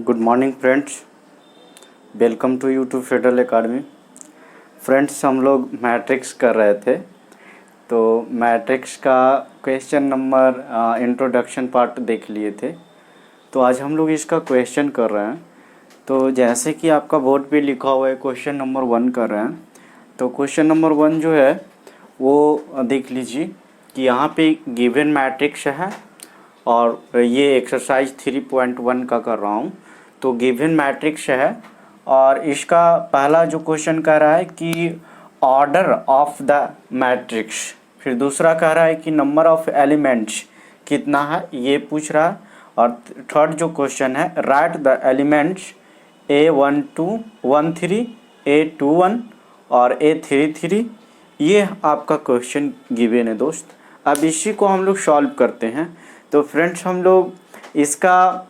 Good morning friends, welcome to YouTube federal academy. Friends, हम लोग matrix कर रहे थे, तो मैट्रिक्स का क्वेश्चन नंबर इंट्रोडक्शन पार्ट देख लिए थे। तो आज हम लोग इसका क्वेश्चन कर रहे हैं। तो जैसे कि आपका बोर्ड पे लिखा हुआ है क्वेश्चन नंबर 1 कर रहे हैं। तो क्वेश्चन नंबर 1 जो है वो देख लीजिए कि यहाँ पे गिवन मैट्रिक्स है और ये एक्सरसाइज 3.1 का कर रहा हूँ। तो गिवन मैट्रिक्स है और इसका पहला जो क्वेश्चन कह रहा है कि ऑर्डर ऑफ द मैट्रिक्स, फिर दूसरा कह रहा है कि नंबर ऑफ एलिमेंट्स कितना है ये पूछ रहा है, और थर्ड जो क्वेश्चन है right the elements A1213 A21 और A33। ये आपका क्वेश्चन गिवन है दोस्त। अब इसी को हम लोग सॉल्व करते हैं। तो फ्रेंड्स, हम लोग इसका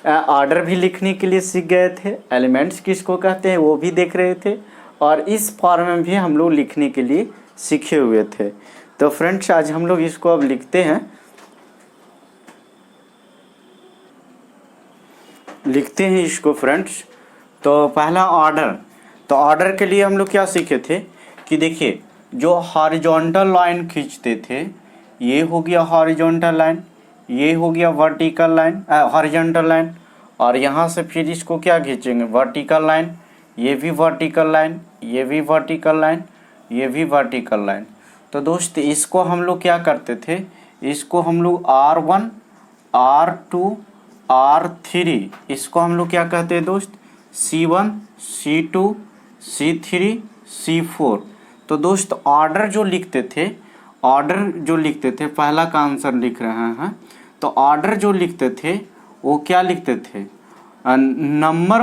ऑर्डर भी लिखने के लिए सीख गए थे, एलिमेंट्स किसको कहते हैं वो भी देख रहे थे, और इस फॉर्म में भी हम लोग लिखने के लिए सीखे हुए थे। तो फ्रेंड्स, आज हम लोग इसको अब लिखते हैं इसको फ्रेंड्स। तो पहला ऑर्डर, तो ऑर्डर के लिए हम लोग क्या सीखे थे कि देखिए जो हॉरिजॉन्टल लाइन खींचते थे ये हो गया हॉरिजॉन्टल लाइन, ये हो गया वर्टिकल लाइन हॉरिजॉन्टल लाइन, और यहाँ से फिर इसको क्या खींचेंगे वर्टिकल लाइन, ये भी वर्टिकल लाइन, ये भी वर्टिकल लाइन, ये भी वर्टिकल लाइन। तो दोस्त इसको हम लोग क्या करते थे, इसको हम लोग R1 R2 R3 इसको हम लोग क्या कहते हैं दोस्त C1 C2 C3 C4। तो दोस्त ऑर्डर जो लिखते थे पहला का आंसर लिख रहे हैं। तो ऑर्डर जो लिखते थे वो क्या लिखते थे, नंबर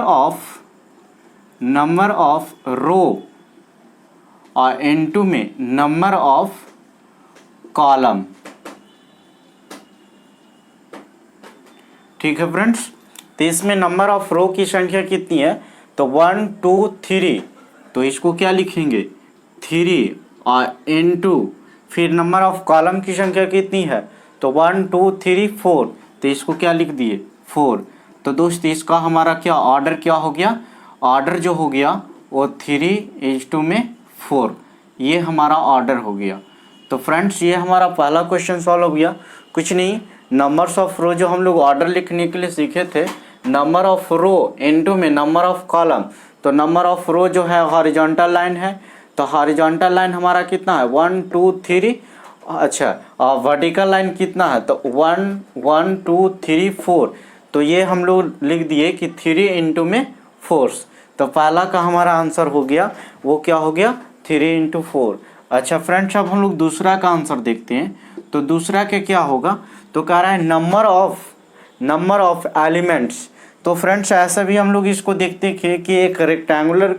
ऑफ रो और इनटू में नंबर ऑफ कॉलम। ठीक है फ्रेंड्स, तो इसमें नंबर ऑफ रो की संख्या कितनी है, तो 1 2 3, तो इसको क्या लिखेंगे 3 और इनटू फिर नंबर ऑफ कॉलम की संख्या कितनी है, तो 1 2 3 4, तो इसको क्या लिख दिए 4। तो दोस्त इसका हमारा क्या ऑर्डर क्या हो गया, ऑर्डर जो हो गया वो 3:2 में 4, ये हमारा ऑर्डर हो गया। तो फ्रेंड्स ये हमारा पहला क्वेश्चन सॉल्व हो गया। कुछ नहीं, नंबर्स ऑफ रो जो हम लोग ऑर्डर लिखने के लिए सीखे थे, नंबर ऑफ रो इनटू में नंबर ऑफ कॉलम। तो नंबर ऑफ रो जो है हॉरिजॉन्टल लाइन है, तो हॉरिजॉन्टल लाइन हमारा कितना है 1 2 3, अच्छा, और वर्टिकल लाइन कितना है तो 1 1 2 3 4। तो ये हम लोग लिख दिए कि 3 इंटू में 4। तो पहला का हमारा आंसर हो गया, वो क्या हो गया 3 इंटू 4। अच्छा फ्रेंड्स, अब हम लोग दूसरा का आंसर देखते हैं। तो दूसरा के क्या होगा, तो कह रहा है नंबर ऑफ एलिमेंट्स। तो फ्रेंड्स ऐसा भी हम लोग इसको देखते थे कि एक रेक्टेंगुलर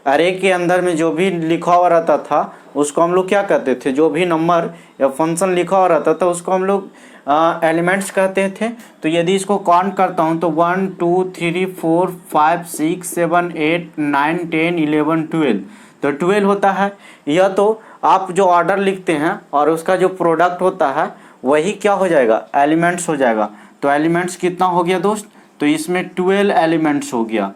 अरे के अंदर में जो भी लिखा हुआ रहता था उसको हम लोग क्या कहते थे, जो भी नंबर या फंक्शन लिखा हुआ रहता था उसको हम लोग एलिमेंट्स कहते थे। तो यदि इसको काउंट करता हूँ तो 1 2 3 4 5 6 7 8 9 10 11 12, तो 12 होता है। यह तो आप जो ऑर्डर लिखते हैं और उसका जो प्रोडक्ट होता है वही क्या हो जाएगा एलिमेंट्स हो जाएगा। तो एलिमेंट्स कितना हो गया दोस्त, तो इसमें 12 एलिमेंट्स हो गया।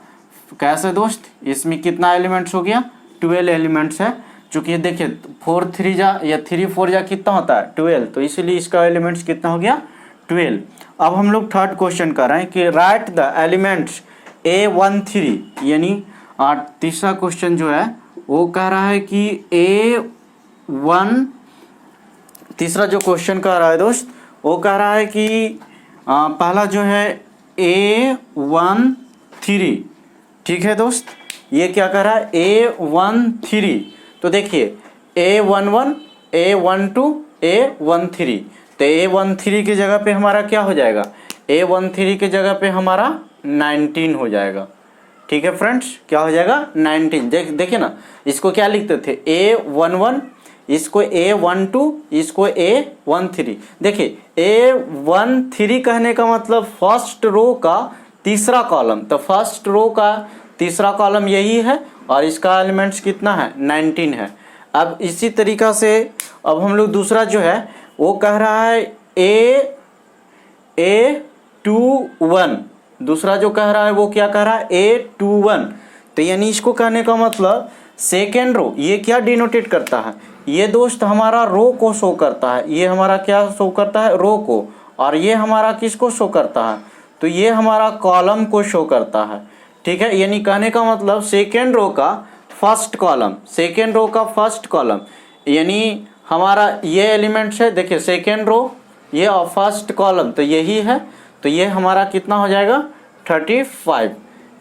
कैसे दोस्त, इसमें कितना एलिमेंट्स हो गया 12 एलिमेंट्स है। चूँकि देखिए 4 3 जा या 3 4 जा कितना होता है 12, तो इसीलिए इसका एलिमेंट्स कितना हो गया 12। अब हम लोग थर्ड क्वेश्चन कर रहे हैं कि राइट द एलिमेंट्स A13, यानी तीसरा क्वेश्चन जो है वो कह रहा है कि तीसरा जो क्वेश्चन कह रहा है दोस्त वो कह रहा है कि पहला जो है A13। ठीक है दोस्त, ये क्या कर रहा है A13। तो देखिए A11 A12 A13, तो A13 की जगह पे हमारा क्या हो जाएगा, A13 की जगह पे हमारा 19 हो जाएगा। ठीक है फ्रेंड्स, क्या हो जाएगा 19। देखिए ना, इसको क्या लिखते थे A11, इसको A12, इसको A13। देखिए A13 कहने का मतलब फर्स्ट रो का तीसरा कॉलम, तो फर्स्ट रो का तीसरा कॉलम यही है और इसका एलिमेंट्स कितना है 19 है। अब इसी तरीक़ा से अब हम लोग दूसरा जो है वो कह रहा है A21, दूसरा जो कह रहा है वो क्या कह रहा है A21। तो यानी इसको कहने का मतलब सेकेंड रो ये क्या डिनोटेट करता है, ये दोस्त हमारा रो को शो करता है, ये हमारा क्या शो करता है रो को, और ये हमारा किसको शो करता है, तो ये हमारा कॉलम को शो करता है। ठीक है, यानी कहने का मतलब सेकेंड रो का फर्स्ट कॉलम, सेकेंड रो का फर्स्ट कॉलम, यानी हमारा ये एलिमेंट्स है, देखिए सेकेंड रो ये और फर्स्ट कॉलम तो यही है, तो ये हमारा कितना हो जाएगा 35।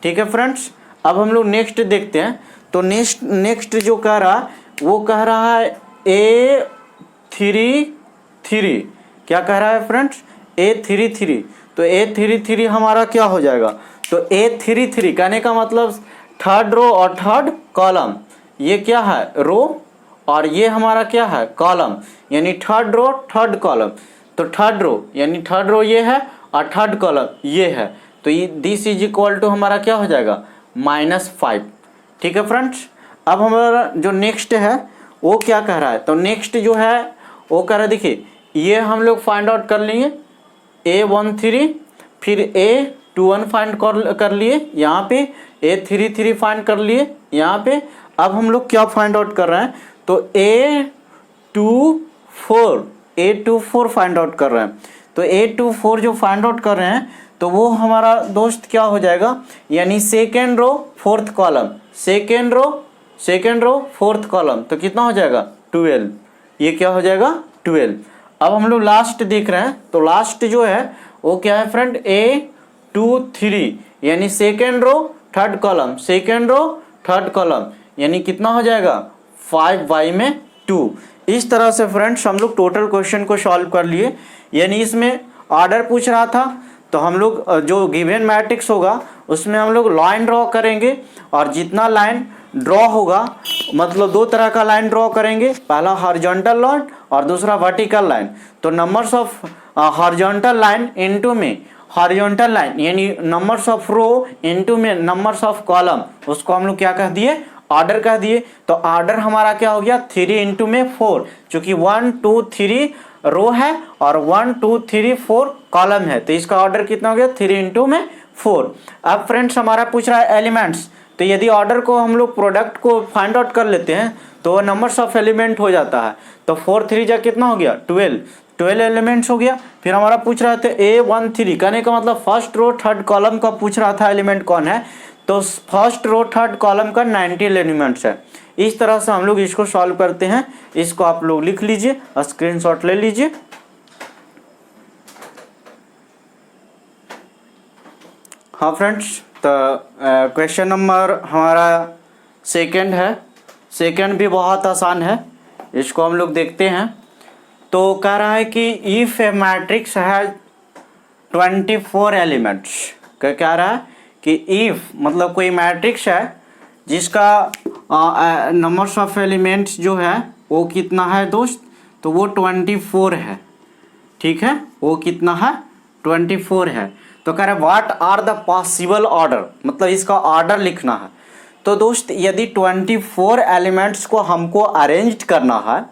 ठीक है फ्रेंड्स, अब हम लोग नेक्स्ट देखते हैं। तो नेक्स्ट जो कह रहा है वो कह रहा है A33। क्या कह रहा है फ्रेंड्स A33। तो A33 हमारा क्या हो जाएगा, तो A33 कहने का मतलब थर्ड रो और थर्ड कॉलम, ये क्या है रो और ये हमारा क्या है कॉलम, यानी थर्ड रो थर्ड कॉलम। तो थर्ड रो यानी थर्ड रो ये है और थर्ड कॉलम ये है, तो ये दिस इज इक्वल टू हमारा क्या हो जाएगा -5। ठीक है फ्रेंड्स, अब हमारा जो नेक्स्ट है वो क्या कह रहा है, तो नेक्स्ट जो है वो कह रहा है, देखिए ये हम लोग फाइंड आउट कर लेंगे A13, फिर A21 फाइंड कर लिए, यहाँ पे A33 फाइंड कर लिए यहाँ पे। अब हम लोग क्या फाइंड आउट कर रहे हैं, तो A24 फाइंड आउट कर रहे हैं। तो A24 जो फाइंड आउट कर रहे हैं तो वो हमारा दोस्त क्या हो जाएगा, यानी second row fourth column, second row fourth column, तो कितना हो जाएगा 12, ये क्या हो जाएगा 12। अब हम लोग लास्ट देख रहे हैं, तो लास्ट जो है वो क्या है फ्रेंड A23, यानी second row third column, second row third column, यानी कितना हो जाएगा 5y में 2। इस तरह से फ्रेंड्स हम लोग टोटल क्वेश्चन को सॉल्व कर लिए। यानी इसमें ऑर्डर पूछ रहा था, तो हम लोग जो गिवन मैट्रिक्स होगा उसमें हम लोग लाइन ड्रॉ करेंगे, और जितना लाइन ड्रॉ होगा मतलब दो तरह का लाइन ड्रॉ करेंगे, पहला हॉरिजॉन्टल लाइन और दूसरा वर्टिकल लाइन। तो numbers of horizontal line into में हॉरिजॉन्टल लाइन यानी नंबर्स ऑफ रो इनटू में नंबर्स ऑफ कॉलम, उसको हम लोग क्या कह दिए ऑर्डर कह दिए। तो ऑर्डर हमारा क्या हो गया 3 इंटू में 4, चूंकि 1 2 3 रो है और 1 2 3 4 कॉलम है, तो इसका ऑर्डर कितना हो गया 3 इंटू में 4। अब फ्रेंड्स हमारा पूछ रहा है एलिमेंट्स, तो यदि ऑर्डर को हम लोग प्रोडक्ट को फाइंड आउट कर लेते हैं तो वो नंबर्स ऑफ एलिमेंट हो जाता है। तो 4 3 जा कितना हो गया 12 एलिमेंट्स हो गया। फिर हमारा पूछ रहा था A13, कहने का मतलब फर्स्ट रो थर्ड कॉलम का पूछ रहा था एलिमेंट कौन है, तो फर्स्ट रो थर्ड कॉलम का 19 एलिमेंट्स है। इस तरह से हम लोग इसको सॉल्व करते हैं। इसको आप लोग लिख लीजिए, स्क्रीनशॉट ले लीजिए। हाँ फ्रेंड्स, तो क्वेश्चन नंबर हमारा सेकंड है, सेकंड भी बहुत आसान है, इसको हम लोग देखते हैं। तो कह रहा है कि if A matrix has 24 elements, क्या कह रहा है कि इफ मतलब कोई मैट्रिक्स है जिसका नंबर्स ऑफ एलिमेंट्स जो है वो कितना है दोस्त, तो वो 24 है। ठीक है, वो कितना है 24 है। तो कह रहे what are the possible order, मतलब इसका ऑर्डर लिखना है। तो दोस्त यदि 24 एलिमेंट्स को हमको अरेंज करना है,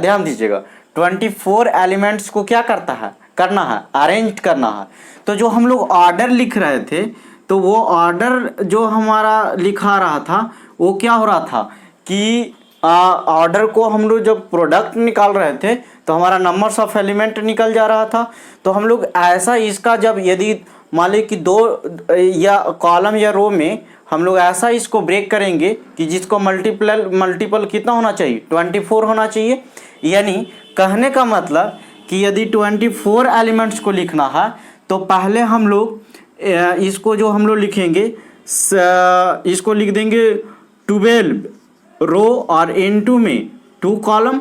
ध्यान दीजिएगा 24 एलिमेंट्स को क्या करना है अरेंज करना है। तो जो हम लोग ऑर्डर लिख रहे थे, तो वो ऑर्डर जो हमारा लिखा रहा था वो क्या हो रहा था कि ऑर्डर को हम लोग जब प्रोडक्ट निकाल रहे थे तो हमारा नंबर्स ऑफ एलिमेंट निकल जा रहा था। तो हम लोग ऐसा इसका जब यदि मान लीजिए कि दो या कॉलम या रो में हम लोग ऐसा इसको ब्रेक करेंगे कि जिसको मल्टीपल कितना होना चाहिए 24 होना चाहिए। यानी कहने का मतलब कि यदि 24 एलिमेंट्स को लिखना है तो पहले हम लोग इसको जो हम लोग लिखेंगे इसको लिख देंगे 12 रो और इनटू में 2 कॉलम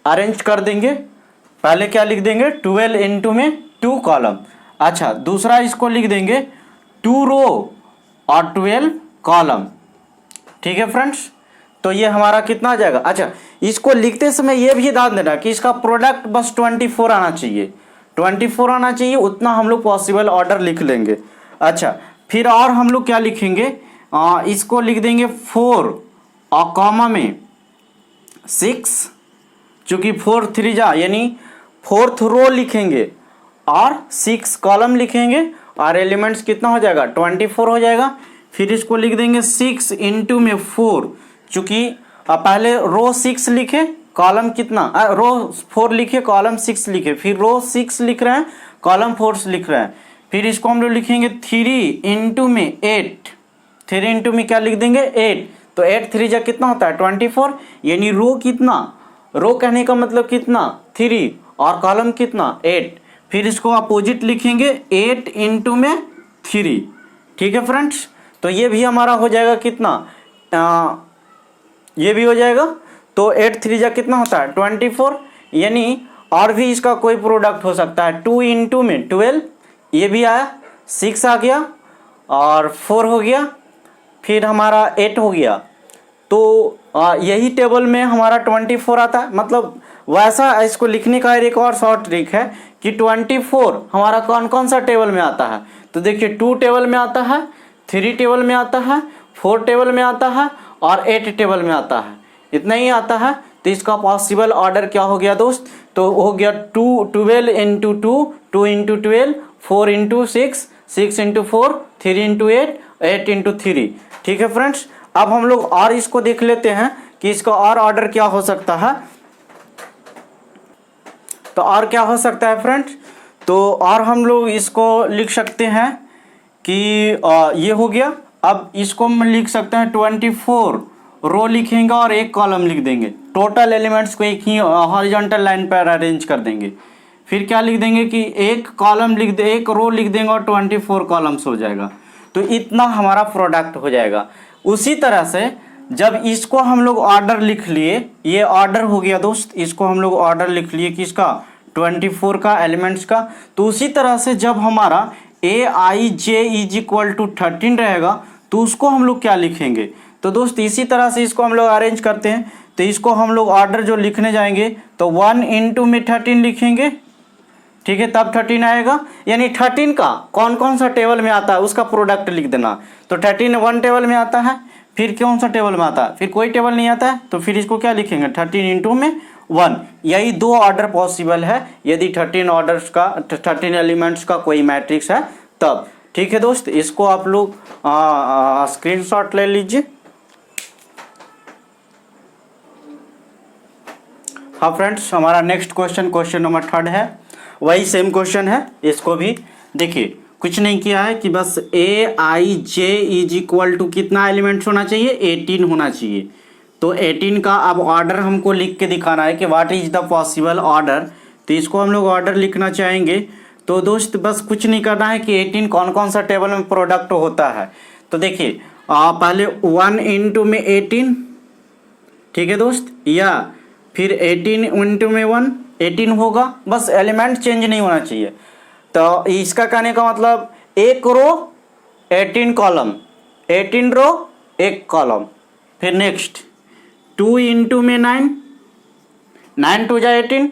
अरेंज कर देंगे। पहले क्या लिख देंगे 12 इनटू में 2 कॉलम। अच्छा, दूसरा इसको लिख देंगे 2 रो और 12 कॉलम। ठीक है फ्रेंड्स, तो ये हमारा कितना आ जाएगा। अच्छा, इसको लिखते समय ये भी ध्यान देना कि इसका प्रोडक्ट बस 24 आना चाहिए, 24 आना चाहिए, उतना हम लोग पॉसिबल ऑर्डर लिख लेंगे। अच्छा, फिर और हम लोग क्या लिखेंगे, इसको लिख देंगे 4 और कॉमा में 6, चूँकि 4 3 जा यानी 4th रो लिखेंगे और 6 कॉलम लिखेंगे और एलिमेंट्स कितना हो जाएगा 24 हो जाएगा। फिर इसको लिख देंगे 6 इंटू में 4, चूँकि पहले रो 6 लिखे कॉलम कितना रो 4 लिखे कॉलम 6 लिखे, फिर रो 6 लिख रहे हैं कॉलम 4 लिख रहे हैं। फिर इसको हम लोग लिखेंगे 3 इंटू में 8, 3 इंटू में क्या लिख देंगे 8, तो 8 3 जा कितना होता है 24, यानी रो कितना, रो कहने का मतलब कितना 3 और कॉलम कितना 8। फिर इसको अपोजिट लिखेंगे 8 इंटू में 3, ठीक है फ्रेंड्स। तो ये भी हमारा हो जाएगा कितना ये भी हो जाएगा, तो 8 3 जा कितना होता है 24, यानी और भी इसका कोई प्रोडक्ट हो सकता है 2 इंटू में 12, ये भी आया 6 आ गया और 4 हो गया, फिर हमारा 8 हो गया। तो यही टेबल में हमारा 24 आता है। मतलब वैसा इसको लिखने का एक और शॉर्ट ट्रिक है कि 24 हमारा कौन कौन सा टेबल में आता है, तो देखिए 2 टेबल में आता है, 3 टेबल में आता है, 4 टेबल में आता है और 8 टेबल में आता है, इतना ही आता है। तो इसका पॉसिबल ऑर्डर क्या हो गया दोस्त, तो हो गया 12 into 2, 2 into 12, 4 into 6, 6 into 4, 3 into 8, 8 into 3, ठीक है फ्रेंड्स। अब हम लोग और इसको देख लेते हैं कि इसका और ऑर्डर क्या हो सकता है। तो और क्या हो सकता है फ्रेंड्स, तो और हम लोग इसको लिख सकते हैं कि ये हो गया। अब इसको हम लिख सकते हैं 24 रो लिखेंगे और एक कॉलम लिख देंगे, टोटल एलिमेंट्स को एक ही हॉरिजॉन्टल लाइन पर अरेंज कर देंगे। फिर क्या लिख देंगे कि एक कॉलम लिख दे, एक रो लिख देंगे और 24 कॉलम्स हो जाएगा। तो इतना हमारा प्रोडक्ट हो जाएगा। उसी तरह से जब इसको हम लोग ऑर्डर लिख लिए, ये ऑर्डर हो गया दोस्त, इसको हम लोग ऑर्डर लिख लिए किसका 24 का एलिमेंट्स का। तो उसी तरह से जब हमारा AIJ इज इक्वल टू 13 रहेगा तो उसको हम लोग क्या लिखेंगे, तो दोस्त इसी तरह से इसको हम लोग अरेंज करते हैं। तो इसको हम लोग ऑर्डर जो लिखने जाएंगे तो 1 इंटू में 13 लिखेंगे, ठीक है, तब 13 आएगा। यानी 13 का कौन कौन सा टेबल में आता है उसका प्रोडक्ट लिख देना। तो 13 1 टेबल में आता है, फिर कौन सा टेबल में आता है, फिर कोई टेबल नहीं आता है, तो फिर इसको क्या लिखेंगे 13 इंटू में 1। यही 2 ऑर्डर पॉसिबल है यदि 13 ऑर्डर्स का 13 एलिमेंट्स का कोई मैट्रिक्स है तब, ठीक है दोस्त। इसको आप लोग स्क्रीनशॉट ले लीजिए। हाँ फ्रेंड्स, हमारा नेक्स्ट क्वेश्चन नंबर 3 है, वही सेम क्वेश्चन है। इसको भी देखिए, कुछ नहीं किया है कि बस AIJ इज इक्वल टू कितना एलिमेंट्स होना चाहिए 18 होना चाहिए। तो 18 का अब ऑर्डर हमको लिख के दिखाना है कि what is the possible order. तो इसको हम लोग ऑर्डर लिखना चाहेंगे। तो दोस्त बस कुछ नहीं करना है कि 18 कौन कौन सा टेबल में प्रोडक्ट होता है। तो देखिए पहले 1 इंटू में 18, ठीक है दोस्त, या फिर 18 इंटू में 1 18 होगा, बस एलिमेंट चेंज नहीं होना चाहिए। तो इसका कहने का मतलब एक रो 18 कॉलम, 18 रो एक कॉलम। फिर नेक्स्ट 2 इंटू में 9, 9 2 जा 18,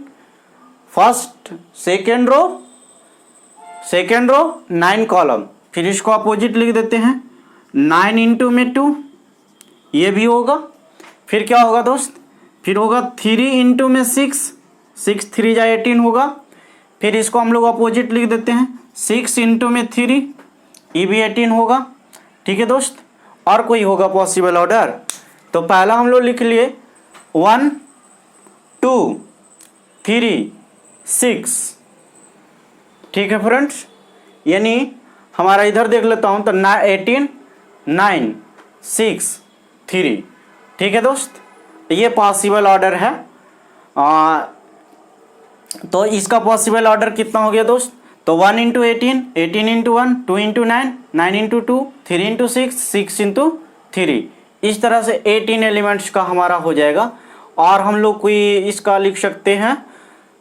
फर्स्ट सेकेंड रो 9 कॉलम। फिर इसको अपोजिट लिख देते हैं 9 इंटू में 2, ये भी होगा। फिर क्या होगा दोस्त, फिर होगा 3 इंटू में 6, 6 3 जा 18 होगा। फिर इसको हम लोग अपोजिट लिख देते हैं 6 इंटू में 3, ये भी 18 होगा, ठीक है दोस्त। और कोई होगा पॉसिबल ऑर्डर, तो पहला हम लोग लिख लिए 1 2 3 6, ठीक है फ्रेंड्स। यानी हमारा इधर देख लेता हूँ तो 18 9 6 3, ठीक है दोस्त। ये पॉसिबल ऑर्डर है। तो इसका पॉसिबल ऑर्डर कितना हो गया दोस्त, तो 1 into 18, 18 into 1, 2 into 9, 9 into 2, 3 into 6, 6 into 3। इस तरह से 18 एलिमेंट्स का हमारा हो जाएगा। और हम लोग कोई इसका लिख सकते हैं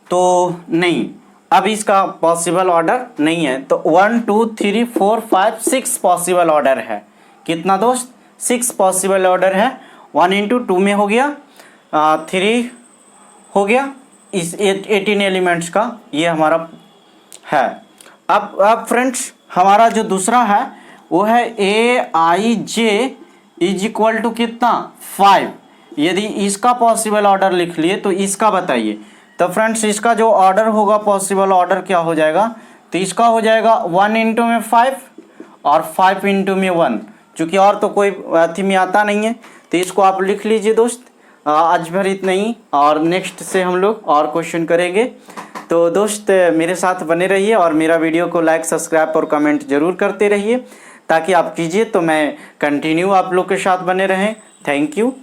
तो नहीं, अब इसका पॉसिबल ऑर्डर नहीं है। तो 1 2 3 4 5 6 पॉसिबल ऑर्डर है। कितना दोस्त, 6 पॉसिबल ऑर्डर है। 1 इंटू 2 में हो गया, 3 हो गया, इस 18 एलिमेंट्स का ये हमारा है। अब फ्रेंड्स हमारा जो दूसरा है वो है AIJ इज इक्वल टू कितना 5। यदि इसका पॉसिबल ऑर्डर लिख लिए तो इसका बताइए। तो फ्रेंड्स इसका जो ऑर्डर होगा पॉसिबल ऑर्डर क्या हो जाएगा, तो इसका हो जाएगा 1 इंटू में 5 और 5 इंटू में 1, चूँकि और तो कोई अथी में आता नहीं है, तो इसको आप लिख लीजिए दोस्त। आज भर इतना ही, और नेक्स्ट से हम लोग और क्वेश्चन करेंगे। तो दोस्त मेरे साथ बने रहिए और मेरा वीडियो को लाइक, सब्सक्राइब और कमेंट जरूर करते रहिए, ताकि आप कीजिए तो मैं कंटिन्यू आप लोग के साथ बने रहें। Thank you.